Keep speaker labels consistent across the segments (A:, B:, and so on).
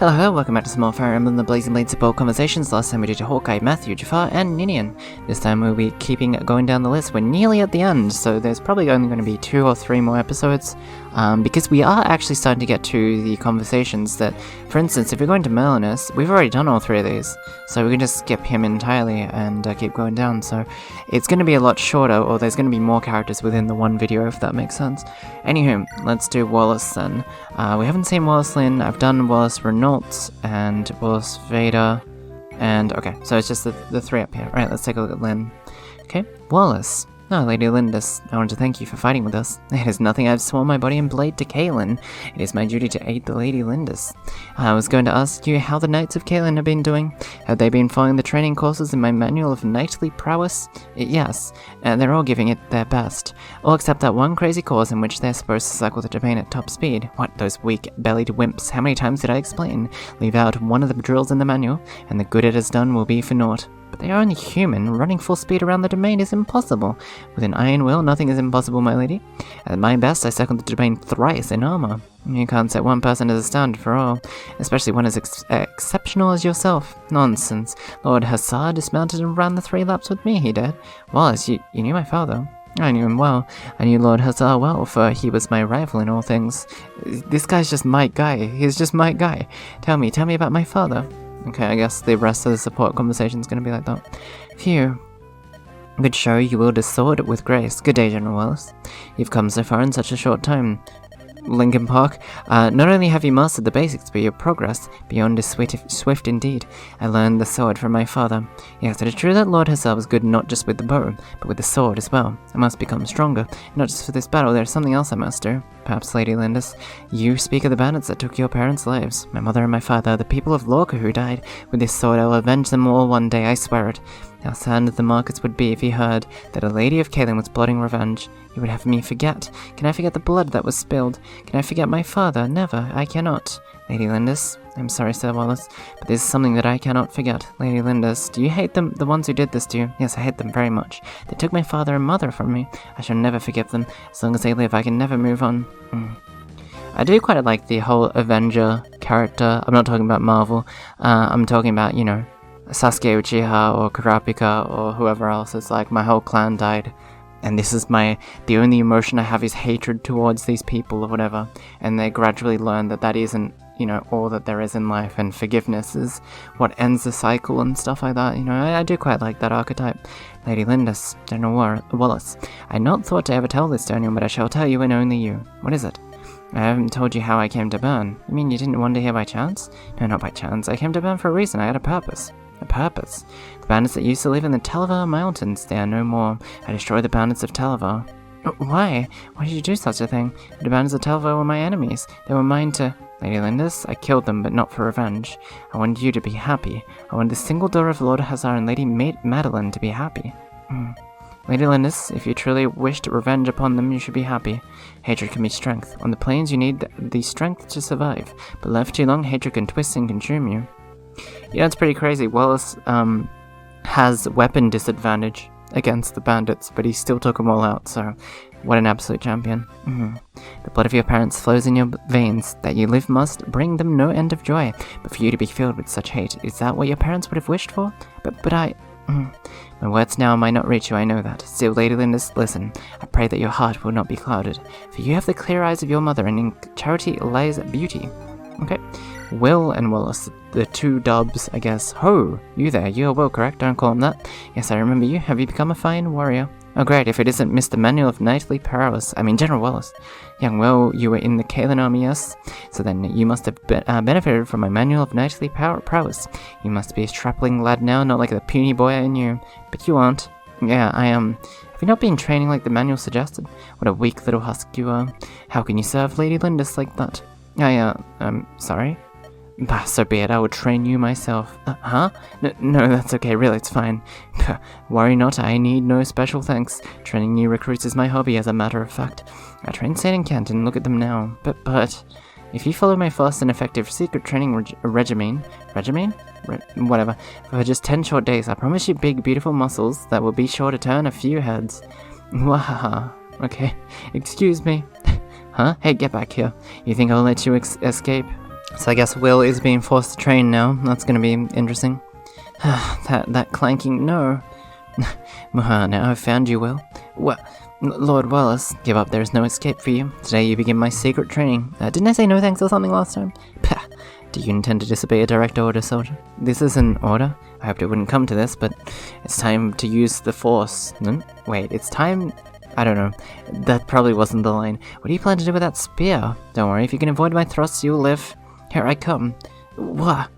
A: Hello, welcome back to Small Fire Emblem, the Blazing Blade Support Conversations. Last time we did Hawkeye, Matthew, Jafar, and Ninian. This time we'll be keeping going down the list. We're nearly at the end, so there's probably only going to be 2 or 3 more episodes. Because we are actually starting to get to the conversations that, for instance, if you're going to Merlinus, we've already done all 3 of these. So we can just skip him entirely and keep going down. So it's going to be a lot shorter, or there's going to be more characters within the one video, if that makes sense. Anywho, let's do Wallace then. We haven't seen Wallace Lynn. I've done Wallace Renault and Wallace Vader. And okay, so it's just the 3 up here. Right, let's take a look at Lynn. Okay, Wallace. Oh, Lady Lindis, I want to thank you for fighting with us. It is nothing I've sworn my body and blade to Kaelin. It is my duty to aid the Lady Lindis. I was going to ask you how the Knights of Kaelin have been doing. Have they been following the training courses in my manual of knightly prowess? Yes, and they're all giving it their best. All except that one crazy course in which they're supposed to cycle the domain at top speed. What, those weak-bellied wimps? How many times did I explain? Leave out one of the drills in the manual, and the good it has done will be for naught. But they are only human. Running full speed around the domain is impossible. With an iron will, nothing is impossible, my lady. At my best, I cycled the domain thrice in armor. You can't set one person as a standard for all, especially one as exceptional as yourself. Nonsense. Lord Hussar dismounted and ran the 3 laps with me, he did. Wallace, you knew my father. I knew him well. I knew Lord Hussar well, for he was my rival in all things. This guy's just my guy. He's just my guy. Tell me about my father. Okay, I guess the rest of the support conversation is going to be like that. Phew. Good show, you wielded a sword with grace. Good day, General Wallace. You've come so far in such a short time. Lincoln Park, not only have you mastered the basics, but your progress beyond is swift indeed. I learned the sword from my father. Yes, it is true that Lord Hussar was good not just with the bow, but with the sword as well. I must become stronger. Not just for this battle, there is something else I must do. Perhaps, Lady Lindis, you speak of the bandits that took your parents' lives. My mother and my father, the people of Lorca who died. With this sword I will avenge them all one day, I swear it. How sad the markets would be if he heard that a lady of Kaelin was plotting revenge. He would have me forget. Can I forget the blood that was spilled? Can I forget my father? Never. I cannot. Lady Lindis, I'm sorry, Sir Wallace, but this is something that I cannot forget. Lady Lindis, do you hate them, the ones who did this to you? Yes, I hate them very much. They took my father and mother from me. I shall never forgive them. As long as they live, I can never move on. I do quite like the whole Avenger character. I'm not talking about Marvel. I'm talking about, you know, Sasuke Uchiha or Kurapika or whoever else. It's like my whole clan died, and this is the only emotion I have is hatred towards these people or whatever, and they gradually learn that isn't, you know, all that there is in life, and forgiveness is what ends the cycle and stuff like that. You know, I do quite like that archetype. Lady Lindis, General Wallace, I had not thought to ever tell this to anyone, but I shall tell you and only you. What is it? I haven't told you how I came to Bern. You mean you didn't wander here by chance? No, not by chance. I came to Bern for a reason. I had a purpose. A purpose? The bandits that used to live in the Televar Mountains, they are no more. I destroyed the bandits of Televar. Why? Why did you do such a thing? The bandits of Televar were my enemies. They were mine to... Lady Lindis, I killed them, but not for revenge. I wanted you to be happy. I wanted the single daughter of Lord Hussar and Lady Madeline to be happy. Lady Lindis, if you truly wished revenge upon them, you should be happy. Hatred can be strength. On the plains, you need the strength to survive, but left too long, hatred can twist and consume you. Yeah, it's pretty crazy. Wallace has weapon disadvantage against the bandits, but he still took them all out, so what an absolute champion. The blood of your parents flows in your veins. That you live must bring them no end of joy, but for you to be filled with such hate, is that what your parents would have wished for? But I... My words now might not reach you, I know that. Still, Lady Lindis, listen. I pray that your heart will not be clouded, for you have the clear eyes of your mother, and in charity lies beauty. Okay. Will and Wallace, the 2 dubs, I guess. Ho! You there, you are Will, correct? Don't call him that. Yes, I remember you. Have you become a fine warrior? Oh great, if it isn't Mr. Manual of Knightly Prowess, General Wallace. Young Will, you were in the Kaelin army, yes? So then you must have benefited from my Manual of Knightly Prowess. You must be a strapling lad now, not like the puny boy I knew. But you aren't. Yeah, I am. Have you not been training like the manual suggested? What a weak little husk you are. How can you serve Lady Lindis like that? Sorry? Bah, so be it, I will train you myself. Huh? No, that's okay, really, it's fine. Worry not, I need no special thanks. Training new recruits is my hobby, as a matter of fact. I train Saint and Canton, look at them now. But, if you follow my fast and effective secret training regimen? Whatever. For just 10 short days, I promise you big, beautiful muscles that will be sure to turn a few heads. Wahaha. Okay, excuse me. Huh? Hey, get back here. You think I'll let you escape? So I guess Will is being forced to train now. That's gonna be interesting. that clanking, no. Now I've found you, Will. Well, Lord Wallace, give up, there's no escape for you. Today you begin my secret training. Didn't I say no thanks or something last time? Pah! Do you intend to disobey a direct order, soldier? This is an order. I hoped it wouldn't come to this, but it's time to use the Force. Wait, it's time... I don't know. That probably wasn't the line. What do you plan to do with that spear? Don't worry, if you can avoid my thrusts, you'll live. Here I come. What?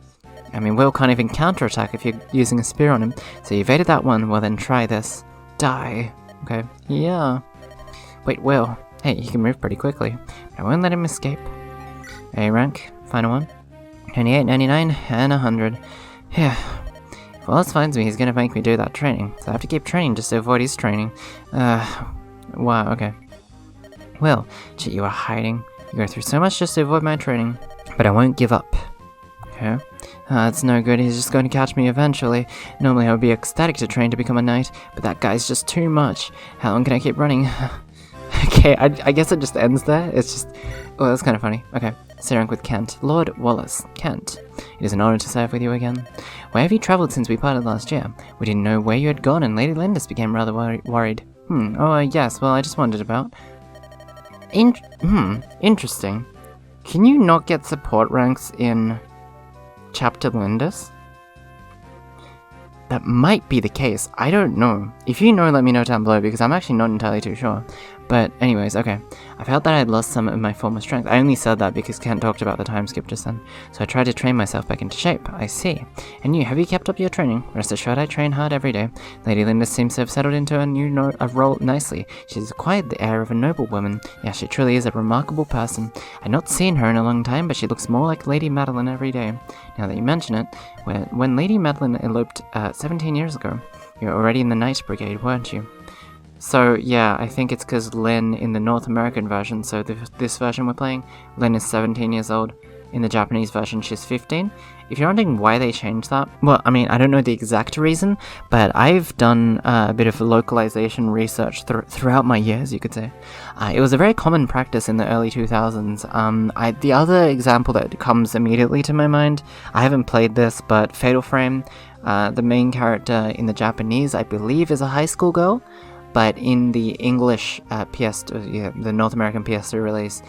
A: I mean, Will can't even counterattack if you're using a spear on him, so you evaded that one, well then try this. Die. Okay, yeah. Wait, Will. Hey, he can move pretty quickly. I won't let him escape. A rank, final one. 98, 99, and 100. Yeah. If Wallace finds me, he's gonna make me do that training, so I have to keep training just to avoid his training. Wow, okay. Well, shit, you are hiding. You go through so much just to avoid my training. But I won't give up. Okay? It's no good, he's just going to catch me eventually. Normally I would be ecstatic to train to become a knight, but that guy's just too much. How long can I keep running? Okay, I guess it just ends there. It's just... Oh, that's kind of funny. Okay. Rank with Kent. Lord Wallace. Kent. It is an honor to serve with you again. Where have you travelled since we parted last year? We didn't know where you had gone, and Lady Lindis became rather worried. Yes, well, I just wandered about. Interesting. Can you not get support ranks in Chapter Lindis? That might be the case. I don't know. If you know, let me know down below, because I'm actually not entirely too sure. But anyways, okay. I felt that I had lost some of my former strength. I only said that because Kent talked about the time skip just then. So I tried to train myself back into shape. I see. And you, have you kept up your training? Rest assured I train hard every day. Lady Linda seems to have settled into a new role nicely. She's acquired the air of a noble woman. Yeah, she truly is a remarkable person. I've not seen her in a long time, but she looks more like Lady Madeline every day. Now that you mention it, when Lady Madeline eloped 17 years ago, you were already in the Knight Brigade, weren't you? So, yeah, I think it's because Lynn in the North American version, so this version we're playing, Lynn is 17 years old. In the Japanese version, she's 15. If you're wondering why they changed that, well, I mean, I don't know the exact reason, but I've done a bit of localization research throughout my years, you could say. It was a very common practice in the early 2000s. The other example that comes immediately to my mind, I haven't played this, but Fatal Frame, the main character in the Japanese, I believe, is a high school girl. But in the English the North American PS3 release,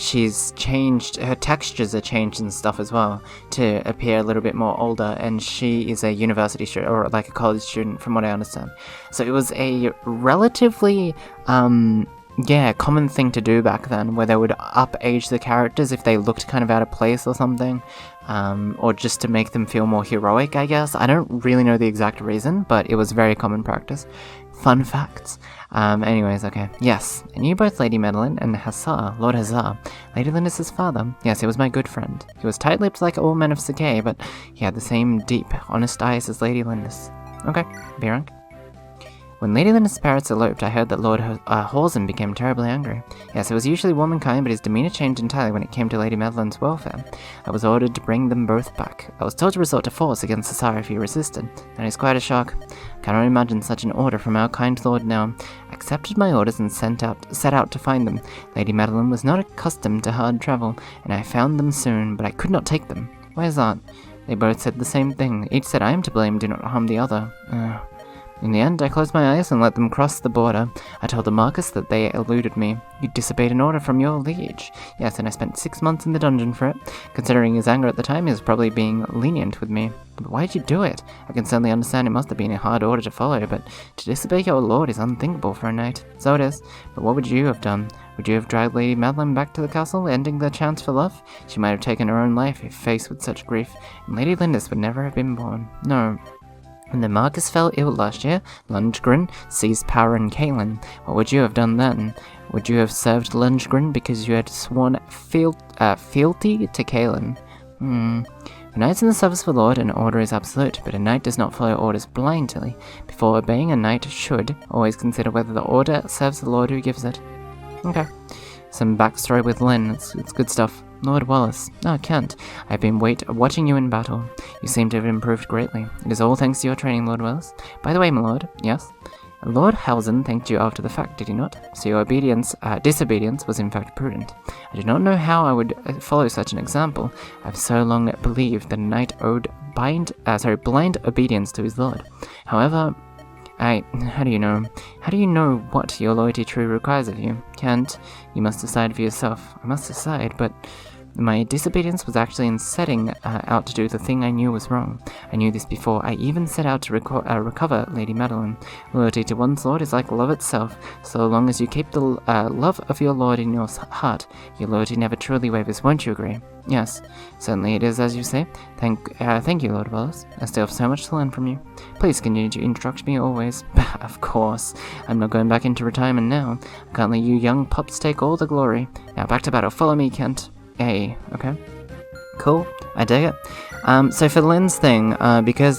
A: she's changed, her textures are changed and stuff as well to appear a little bit more older, and she is a university student, or like a college student from what I understand. So it was a relatively, common thing to do back then, where they would up-age the characters if they looked kind of out of place or something, or just to make them feel more heroic, I guess. I don't really know the exact reason, but it was very common practice. Fun facts. Anyways, okay. Yes, I knew both Lady Madeline and Hussar, Lord Hussar, Lady Lindis' father. Yes, he was my good friend. He was tight-lipped like all men of Sakei, but he had the same deep, honest eyes as Lady Lindis. Okay, B rank. When Lady Lindis' parents eloped, I heard that Lord Horsen became terribly angry. Yes, it was usually womankind, but his demeanor changed entirely when it came to Lady Madeline's welfare. I was ordered to bring them both back. I was told to resort to force against Hussar if he resisted. That is quite a shock. I cannot imagine such an order from our kind lord now. I accepted my orders and set out to find them. Lady Madeline was not accustomed to hard travel, and I found them soon, but I could not take them. Why is that? They both said the same thing. Each said I am to blame, do not harm the other. In the end, I closed my eyes and let them cross the border. I told the Marquis that they eluded me. You disobeyed an order from your liege. Yes, and I spent 6 months in the dungeon for it. Considering his anger at the time, he was probably being lenient with me. But why did you do it? I can certainly understand it must have been a hard order to follow, but to disobey your lord is unthinkable for a knight. So it is. But what would you have done? Would you have dragged Lady Madeline back to the castle, ending their chance for love? She might have taken her own life if faced with such grief, and Lady Lindis would never have been born. No. When the Marquis fell ill last year, Lundgren seized power in Caelan. What would you have done then? Would you have served Lundgren because you had sworn fealty to Caelan? A knight's in the service of the Lord, an order is absolute, but a knight does not follow orders blindly. Before obeying, a knight should always consider whether the order serves the Lord who gives it. Okay. Some backstory with Lynn, it's good stuff. Lord Wallace. Kent. I've been watching you in battle. You seem to have improved greatly. It is all thanks to your training, Lord Wallace. By the way, my lord. Yes? Lord Halzen thanked you after the fact, did he not? So your disobedience was in fact prudent. I do not know how I would follow such an example. I've so long believed that a knight owed blind obedience to his lord. However, how do you know? How do you know what your loyalty truly requires of you? Kent, you must decide for yourself. I must decide, but my disobedience was actually in setting out to do the thing I knew was wrong. I knew this before I even set out to recover Lady Madeline. Loyalty to one's lord is like love itself. So long as you keep the love of your lord in your heart, your loyalty never truly wavers, won't you agree? Yes, certainly it is as you say. Thank you, Lord Wallace. I still have so much to learn from you. Please continue to instruct me always. Of course. I'm not going back into retirement now. I can't let you young pups take all the glory. Now back to battle. Follow me, Kent. Okay. Cool, I dig it. So for Lynn's thing, because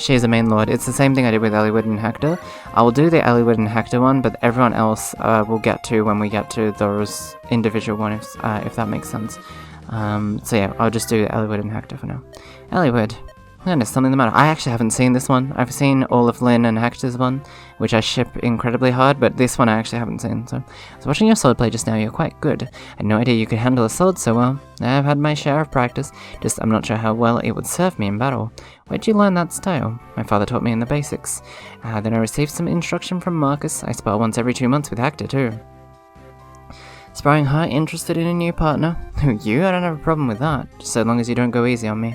A: she's a main lord, it's the same thing I did with Eliwood and Hector. I will do the Eliwood and Hector one, but everyone else we'll get to when we get to those individual ones, if that makes sense. So yeah, I'll just do Eliwood and Hector for now. Eliwood. There's something the matter. I actually haven't seen this one. I've seen all of Lynn and Hector's one, which I ship incredibly hard, but this one I actually haven't seen. So I was watching your swordplay just now. You're quite good. I had no idea you could handle a sword so well. I've had my share of practice, just I'm not sure how well it would serve me in battle. Where'd you learn that style? My father taught me in the basics. Then I received some instruction from Marcus. I spar once every 2 months with Hector too. Sparring her, interested in a new partner? You? I don't have a problem with that, just so long as you don't go easy on me.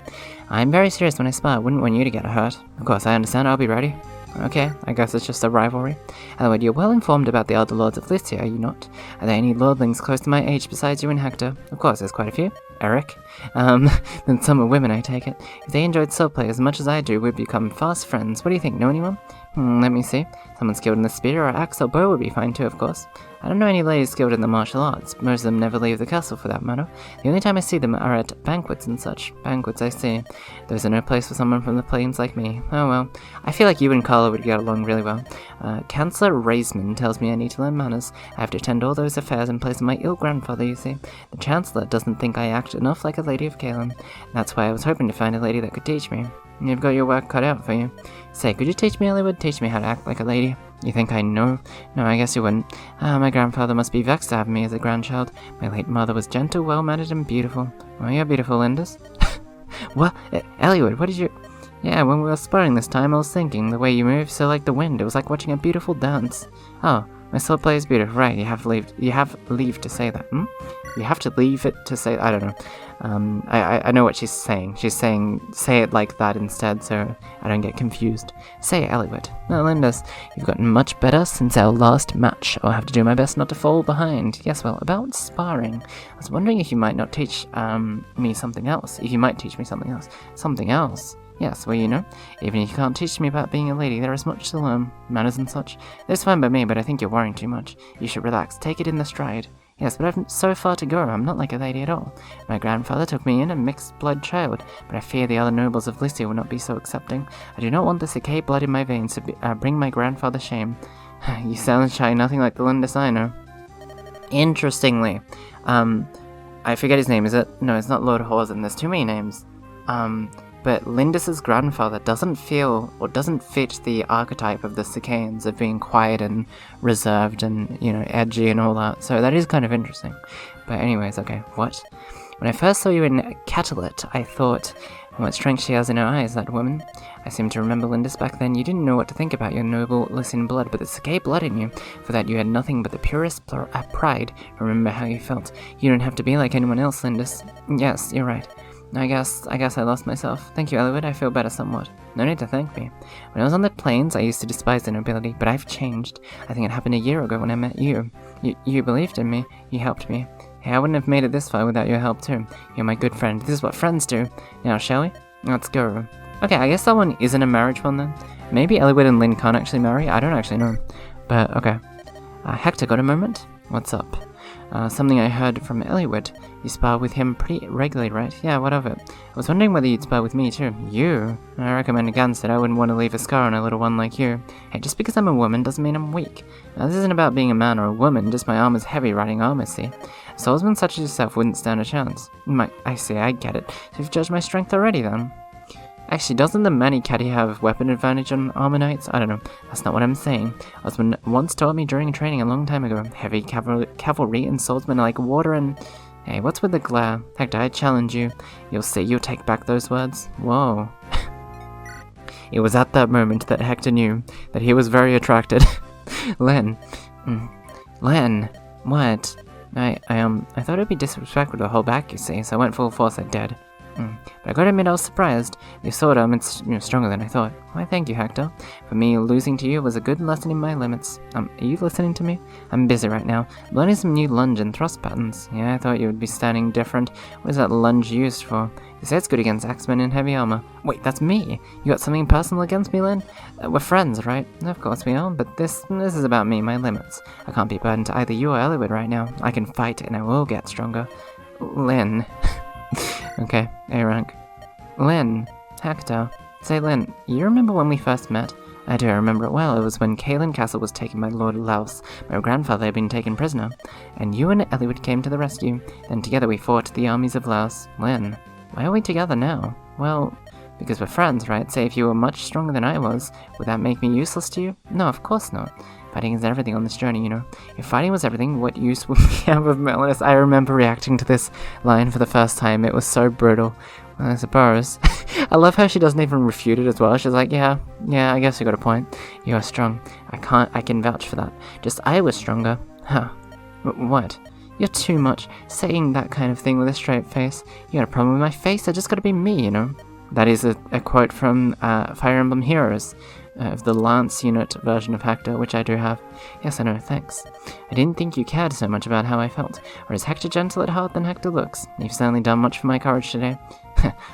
A: I'm very serious when I spar, wouldn't want you to get hurt. Of course, I understand, I'll be ready. Okay, I guess it's just a rivalry. Eliwood, you're well informed about the other lords of Lycia, are you not? Are there any lordlings close to my age besides you and Hector? Of course, there's quite a few. Eric. Then some are women, I take it. If they enjoyed swordplay as much as I do, we'd become fast friends. What do you think, know anyone? Let me see. Someone skilled in the spear or axe or bow would be fine too, of course. I don't know any ladies skilled in the martial arts. Most of them never leave the castle for that matter. The only time I see them are at banquets and such. Banquets, I see. Those are no place for someone from the plains like me. Oh well. I feel like you and Carla would get along really well. Chancellor Raisman tells me I need to learn manners. I have to attend all those affairs in place of my ill grandfather, you see. The Chancellor doesn't think I act enough like a lady of Caelum. That's why I was hoping to find a lady that could teach me. You've got your work cut out for you. Say, could you teach me, Eliwood? Teach me how to act like a lady? You think I know? No, I guess you wouldn't. My grandfather must be vexed to have me as a grandchild. My late mother was gentle, well-mannered, and beautiful. Oh, you're beautiful, Lindis. What? Eliwood, what did you... Yeah, when we were sparring this time, I was thinking, the way you move, so like the wind, it was like watching a beautiful dance. Oh, my swordplay is beautiful, right, you have leave to say that, You have to leave it to say, I don't know. I know what she's saying. She's saying, say it like that instead, so I don't get confused. Say it, Eliwood. No, Lindis, you've gotten much better since our last match. I'll have to do my best not to fall behind. Yes, well, about sparring. I was wondering if you might not teach me something else. If you might teach me something else. Something else? Yes, well, you know, even if you can't teach me about being a lady, there is much to learn. Manners and such. That's fine by me, but I think you're worrying too much. You should relax. Take it in the stride. Yes, but I've so far to go. I'm not like a lady at all. My grandfather took me in, a mixed-blood child, but I fear the other nobles of Lycia will not be so accepting. I do not want the Sakei blood in my veins to bring my grandfather shame. You sound shy, nothing like the Lindis I know. Interestingly, I forget his name, is it? No, it's not Lord Horzen. There's too many names. But Lindis's grandfather doesn't fit the archetype of the Sacaeans of being quiet and reserved and, edgy and all that. So that is kind of interesting. But anyways, okay, what? When I first saw you in Catalet, I thought, what strength she has in her eyes, that woman. I seem to remember, Lindis, back then you didn't know what to think about your noble Lycian blood, but the Sakei blood in you. For that you had nothing but the purest pride. Remember how you felt. You don't have to be like anyone else, Lindis. Yes, you're right. I guess I lost myself. Thank you, Eliwood. I feel better somewhat. No need to thank me. When I was on the plains, I used to despise the nobility, but I've changed. I think it happened a year ago when I met you. You believed in me. You helped me. Hey, I wouldn't have made it this far without your help too. You're my good friend. This is what friends do. Now, shall we? Let's go. Okay, I guess that one isn't a marriage one then. Maybe Eliwood and Lynn can't actually marry. I don't actually know. But, okay. Hector, got a moment? What's up? Something I heard from Eliwood. You spar with him pretty regularly, right? Yeah, what of it? I was wondering whether you'd spar with me too. You? I recommend against it. I wouldn't want to leave a scar on a little one like you. Hey, just because I'm a woman doesn't mean I'm weak. Now, this isn't about being a man or a woman, just my arm is heavy riding armor, see? Swordsmen such as yourself wouldn't stand a chance. I see, I get it. So you've judged my strength already then? Actually, doesn't the Manichati have weapon advantage on armor knights? I don't know. That's not what I'm saying. Osman once taught me during training a long time ago. Heavy cavalry and swordsmen are like water and... Hey, what's with the glare? Hector, I challenge you. You'll see you'll take back those words. Whoa. It was at that moment that Hector knew that he was very attracted. Len. Len. What? I thought it'd be disrespectful to hold back, you see, so I went full force at dead. But I gotta admit I was surprised. You sword it's stronger than I thought. Why, thank you, Hector. For me, losing to you was a good lesson in my limits. Are you listening to me? I'm busy right now, learning some new lunge and thrust patterns. Yeah, I thought you would be standing different. What is that lunge used for? You say it's good against axemen in heavy armor. Wait, that's me! You got something personal against me, Len? We're friends, right? Of course we are, but this is about me, my limits. I can't be burdened to either you or Eliwood right now. I can fight, and I will get stronger. Len... Okay, A rank. Lynn. Hector. Say, Lynn, you remember when we first met? I do remember it well. It was when Caelan Castle was taken by Lord Wallace. My grandfather had been taken prisoner. And you and Eliwood came to the rescue. Then together we fought the armies of Laos. Lynn, why are we together now? Well, because we're friends, right? Say if you were much stronger than I was, would that make me useless to you? No, of course not. Fighting is everything on this journey, you know. If fighting was everything, what use would we have of Melanus? I remember reacting to this line for the first time. It was so brutal. Well, I suppose. I love how she doesn't even refute it as well. She's like, yeah, I guess you got a point. You are strong. I can vouch for that. Just I was stronger. Huh. What? You're too much. Saying that kind of thing with a straight face. You got a problem with my face? I just gotta be me, you know. That is a quote from Fire Emblem Heroes. Of the Lance unit version of Hector, which I do have. Yes, I know, thanks. I didn't think you cared so much about how I felt. Or is Hector gentle at heart than Hector looks? You've certainly done much for my courage today.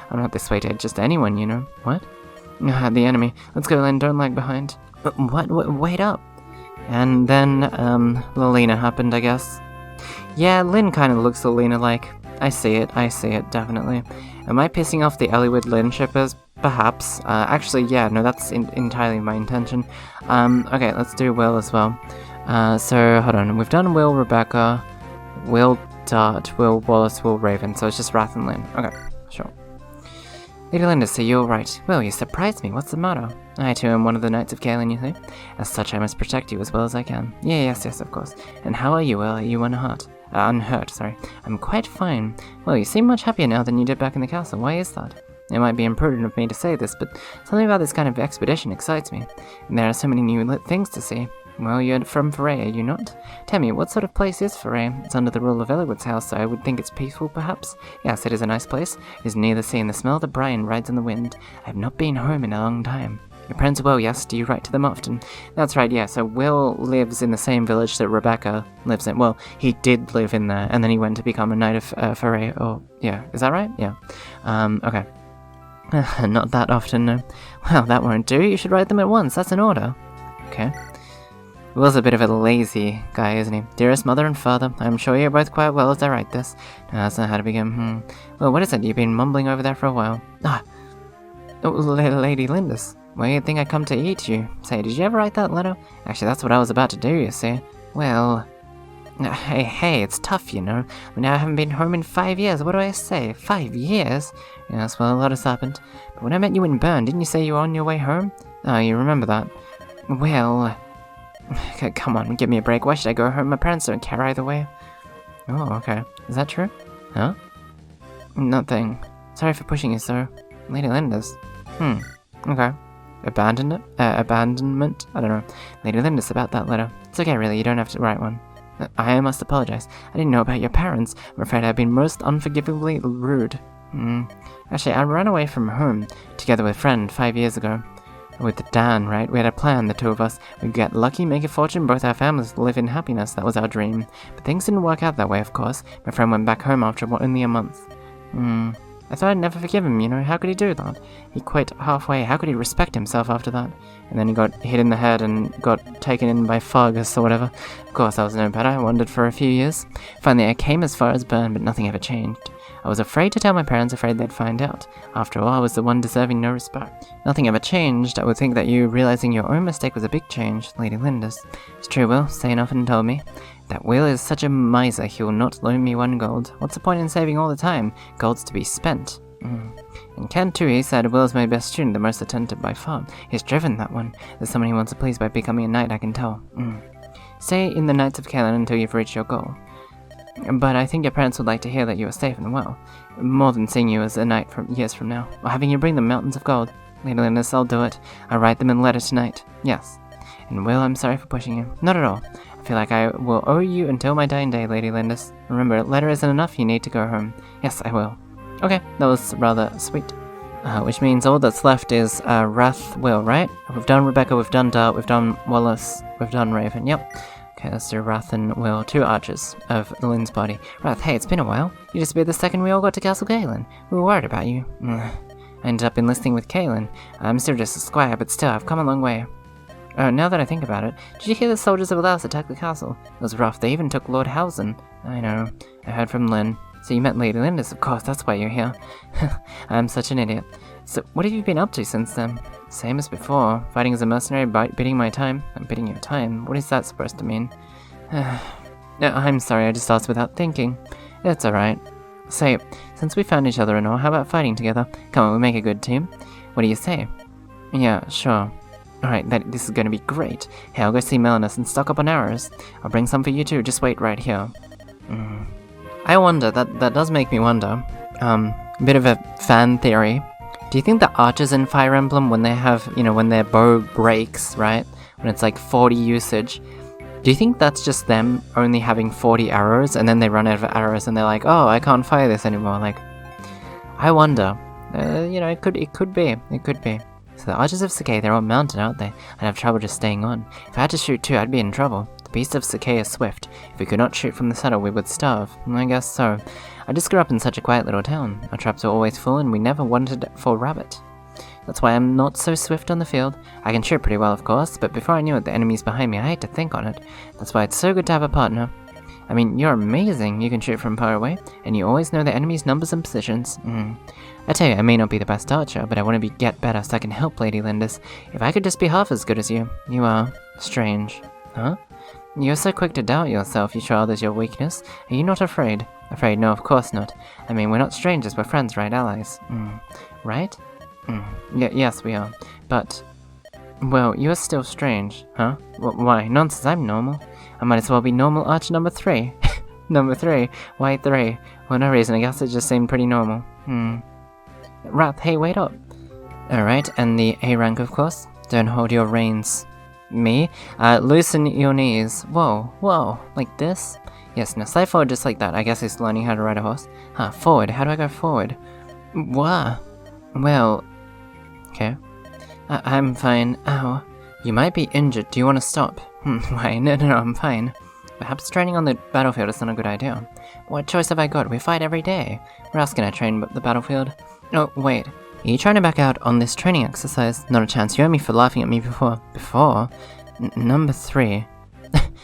A: I'm not this way to just anyone, you know. What? The enemy. Let's go, Len, don't lag behind. What? Wait up. And then, Lilina happened, I guess. Yeah, Lyn kind of looks Lilina-like. I see it, definitely. Am I pissing off the Eliwood Lyn shippers? Perhaps. Actually, yeah, no, that's entirely my intention. Okay, let's do Will as well. So, hold on. We've done Will, Rebecca, Will, Dart, Will, Wallace, Will, Raven. So it's just Wrath and Lyn. Okay, sure. Lady Linda, so you're right. Will, you surprised me. What's the matter? I too am one of the Knights of Caelan, you see. As such, I must protect you as well as I can. Yes, of course. And how are you, Will? Are you unhurt, sorry. I'm quite fine. Well, you seem much happier now than you did back in the castle. Why is that? It might be imprudent of me to say this, but something about this kind of expedition excites me. And there are so many new things to see. Well, you're from Foray, are you not? Tell me, what sort of place is Foray? It's under the rule of Eliwood's house, so I would think it's peaceful, perhaps? Yes, it is a nice place. It is near the sea, and the smell of the brine rides in the wind. I have not been home in a long time. Your parents are well, yes? Do you write to them often? That's right, yeah, so Will lives in the same village that Rebecca lives in. Well, he did live in there, and then he went to become a Knight of Foray, yeah, is that right? Yeah. Okay. Not that often, no. Well, that won't do. You should write them at once. That's an order. Okay. Will's a bit of a lazy guy, isn't he? Dearest mother and father, I'm sure you're both quite well as I write this. No, that's not how to begin. Well, what is it? You've been mumbling over there for a while. Lady Lindis. Well, you'd think I'd come to eat you. Say, did you ever write that letter? Actually, that's what I was about to do, you see. Well... Hey, it's tough, you know. I haven't been home in 5 years. What do I say? 5 years? Yes, well, a lot has happened. But when I met you in Bern, didn't you say you were on your way home? Oh, you remember that. Well... Come on, give me a break. Why should I go home? My parents don't care either way. Oh, okay. Is that true? Huh? Nothing. Sorry for pushing you, sir. Lady Lindis. Okay. Abandonment? I don't know. Lady Lindis, about that letter. It's okay, really. You don't have to write one. I must apologize. I didn't know about your parents. I'm afraid I've been most unforgivably rude. Actually, I ran away from home, together with a friend, 5 years ago. With Dan, right? We had a plan, the two of us. We'd get lucky, make a fortune, both our families live in happiness. That was our dream. But things didn't work out that way, of course. My friend went back home after only a month. I thought I'd never forgive him, you know. How could he do that? He quit halfway. How could he respect himself after that? And then he got hit in the head and got taken in by Fargus or whatever. Of course, I was no better. I wandered for a few years. Finally, I came as far as Bern, but nothing ever changed. I was afraid to tell my parents, afraid they'd find out. After all, I was the one deserving no respect. Nothing ever changed. I would think that you realizing your own mistake was a big change, Lady Lindis. It's true, Will. Sane often told me. That Will is such a miser, he will not loan me 1 gold. What's the point in saving all the time? Gold's to be spent. And Ken too, he said, Will's my best student, the most attentive by far. He's driven, that one. There's someone he wants to please by becoming a knight, I can tell. Stay in the Knights of Caelan until you've reached your goal. But I think your parents would like to hear that you are safe and well. More than seeing you as a knight from years from now. Or having you bring them mountains of gold. Lady Lindis, I'll do it. I'll write them in a letter tonight. Yes. And Will, I'm sorry for pushing you. Not at all. I feel like I will owe you until my dying day, Lady Lindis. Remember, a letter isn't enough, you need to go home. Yes, I will. Okay, that was rather sweet. Which means all that's left is Wrath, Will, right? We've done Rebecca, we've done Dart, we've done Wallace, we've done Raven, yep. Okay, let's do Wrath and Will, 2 archers of the Lynn's party. Wrath, hey, it's been a while. You disappeared the second we all got to Castle Caelan. We were worried about you. I ended up enlisting with Caelan. I'm still just a squire, but still, I've come a long way. Oh, now that I think about it, did you hear the soldiers of Wallace attack the castle? It was rough, they even took Lord Housen. I know, I heard from Lynn. So you met Lady Lindis, of course, that's why you're here. I'm such an idiot. So, what have you been up to since then? Same as before, fighting as a mercenary, bidding my time. I'm bidding your time? What is that supposed to mean? I'm sorry, I just asked without thinking. It's alright. Say, since we found each other and all, how about fighting together? Come on, we make a good team. What do you say? Yeah, sure. Alright, this is gonna be great. Hey, I'll go see Melanus and stock up on arrows. I'll bring some for you too, just wait right here. I wonder, that does make me wonder. A bit of a fan theory. Do you think the archers in Fire Emblem, when they have, when their bow breaks, right? When it's like 40 usage, do you think that's just them only having 40 arrows and then they run out of arrows and they're like, oh, I can't fire this anymore? Like, I wonder. It could be. So the archers of Sakai, they're all mounted, aren't they? I'd have trouble just staying on. If I had to shoot too, I'd be in trouble. The beasts of Sakai are swift. If we could not shoot from the saddle, we would starve. I guess so. I just grew up in such a quiet little town. Our traps were always full and we never wanted for rabbit. That's why I'm not so swift on the field. I can shoot pretty well, of course, but before I knew it, the enemy's behind me. I hate to think on it. That's why it's so good to have a partner. I mean, you're amazing. You can shoot from far away, and you always know the enemy's numbers and positions. I tell you, I may not be the best archer, but I want to get better so I can help Lady Lindis. If I could just be half as good as you. You are strange. Huh? You're so quick to doubt yourself, you show others your weakness. Are you not afraid? Afraid? No, of course not. I mean, we're not strangers, we're friends, right? Allies. Right? Yes, we are. But, well, you're still strange, huh? Why? Nonsense, I'm normal. I might as well be normal archer number 3. Number 3? Why 3? Well, no reason, I guess it just seemed pretty normal. Wrath, hey, wait up. Alright, and the A rank, of course. Don't hold your reins. Me? Loosen your knees. Whoa, like this? Yes, now slide forward just like that. I guess he's learning how to ride a horse. Forward, how do I go forward? Wah. Well, okay. I'm fine. Ow. You might be injured. Do you want to stop? Why? No, I'm fine. Perhaps training on the battlefield is not a good idea. What choice have I got? We fight every day. Where else can I train but the battlefield? Oh, wait. Are you trying to back out on this training exercise? Not a chance. You owe me for laughing at me before. Number 3.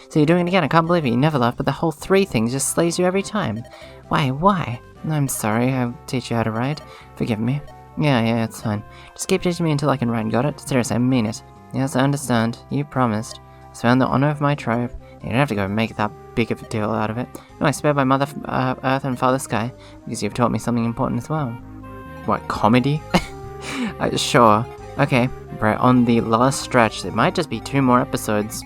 A: So you're doing it again. I can't believe it. You never laugh, but the whole 3 thing just slays you every time. Why? I'm sorry. I'll teach you how to ride. Forgive me. Yeah, it's fine. Just keep teaching me until I can ride, got it? Seriously, I mean it. Yes, I understand. You promised. I swear on the honor of my tribe. You don't have to go make that big of a deal out of it. No, I swear by Mother Earth and Father Sky, because you've taught me something important as well. What, comedy? Sure. Okay, we're on the last stretch. There might just be 2 more episodes,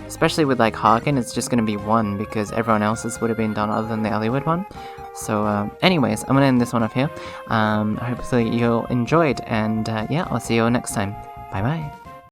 A: Especially with, Harkin, it's just gonna be 1, because everyone else's would have been done other than the Elliowood one. So, anyways, I'm gonna end this one off here. Hopefully you'll enjoyed, and yeah, I'll see you all next time. Bye-bye.